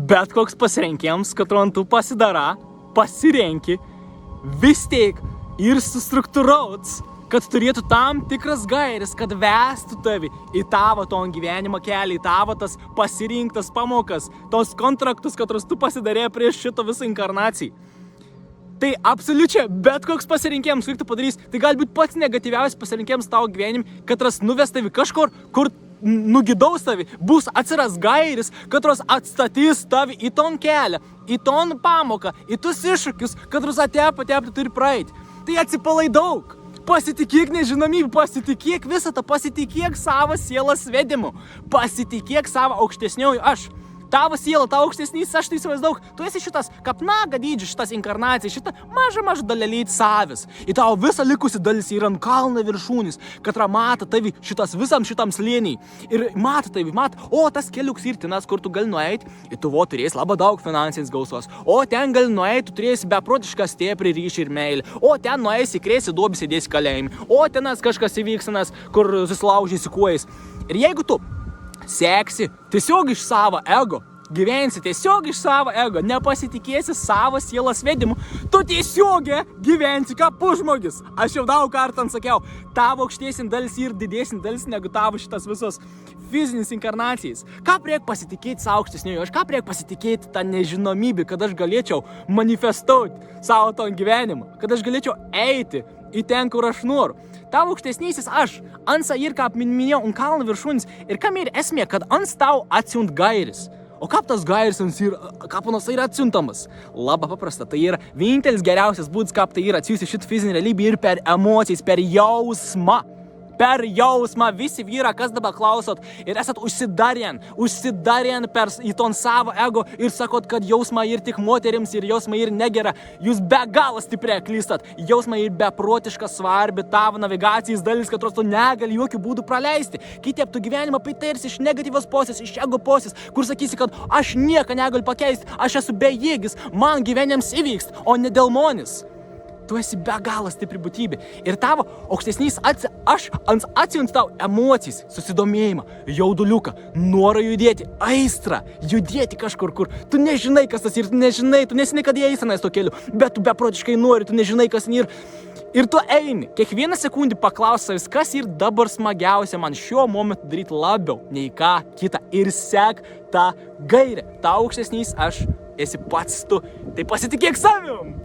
bet koks pasirinkimas, kad tu pasirenki, vis tiek ir sustruktūrauts, kad turėtų tam tikras gairis, kad vestų tavi į tavo ton gyvenimo kelią, į tavo tas pasirinktas pamokas, tos kontraktus, kuriuos tu pasidarė prieš šito visą inkarnaciją. Tai absoliučiai bet koks pasirinkimas, kurį tu padarysi, tai galbūt pats negatyviausias pasirinkimas tavo gyvenim, katras nuves tavi kažkur, kur nugidaus tavi, bus atsiras gairis, katras atstatys tavi į ton kelią, į ton pamoką, į tus iššūkius, katras atep turi praeiti. Tai atsipalaidauk, pasitikėk nežinomybę, pasitikėk visą tą, pasitikėk savo sielos vedimu, pasitikėk savo aukštesniuoju aš. Tavo siela, tavo aukštesnys, aš tai įsivaizdauk, tu esi šitas kapnaga dydžio, šitas inkarnacija, šita maža dalelyt savis. Į tavo visą likusi dalis yra ant kalno viršūnis, katra mato tavi šitas visam šitam slėniai. Ir mato tavi, tas keliuks ir tenas, kur tu gali nueiti, ir tu turėsi labai daug finansinės gausos. O ten gali nueiti, tu turėsi beprotišką stiprį ryšį ir meilį. O ten nueisi, krėsi duobį, sėdėsi kalėjimui. O tenas kažkas įvyksanas, kur susilaužysi kuojais. Ir jeigu tu seksi tiesiog iš savo ego, gyvensi tiesiog iš savo ego, nepasitikėsi savo sielos vedimu, tu tiesiog gyvensi kaip pusžmogis. Aš jau daug kartų sakiau, tavo aukštesnė dalis ir didesnė dalis negu tavo šitas visos fizinis inkarnacijas. Ką reik pasitikėti savo aukštesniuoju, ką reik pasitikėti tą nežinomybę, kad aš galėčiau manifestuoti savo ton gyvenimą, kad aš galėčiau eiti į ten, kur aš noriu. Tavo aukštesnysis aš, ansa ir kaip minėjau, ant kalno viršūnis, ir kam ir esmė, kad ants tau atsiunt gairis. O kaip tas gairis kaip anas yra atsiuntamas? Labai paprasta, tai yra vienintelis geriausias būdas, kaip tai yra atsiųsti šitą fizinį realybę ir per emocijas, per jausmą. Per jausmą visi vyra, kas dabar klausot ir esat užsidarien į ton savo ego ir sakot, kad jausmą ir tik moterims ir jausmą ir negera. Jūs be galo stipriai klystat. Jausmą ir beprotiška svarbi tavo navigacijos dalis, katros tu negali jokių būdų praleisti. Kitaip tu gyvenimą patirsi iš negatyvios pusės, iš ego pusės, kur sakysi, kad aš nieko negaliu pakeisti, aš esu bejėgis, man gyvenimas įvyks, o ne dėl monis. Tu esi be galo stipri būtybė. Ir tavo aukštesnys aš atsiunt tau emocijas, susidomėjimą, jauduliuką, norą judėti, aistrą, judėti kažkur, kur tu nežinai, kas tas ir tu nesinai, kad jie eisenais to keliu, bet tu beprotiškai nori, tu nežinai, kas ir tu eini. Kiekvieną sekundę paklaus savęs, kas ir dabar smagiausia man šiuo momentu daryti labiau nei ką kitą ir sek tą gairę. Tau aukštesnys aš esi pats tu, tai pasitikėk savim.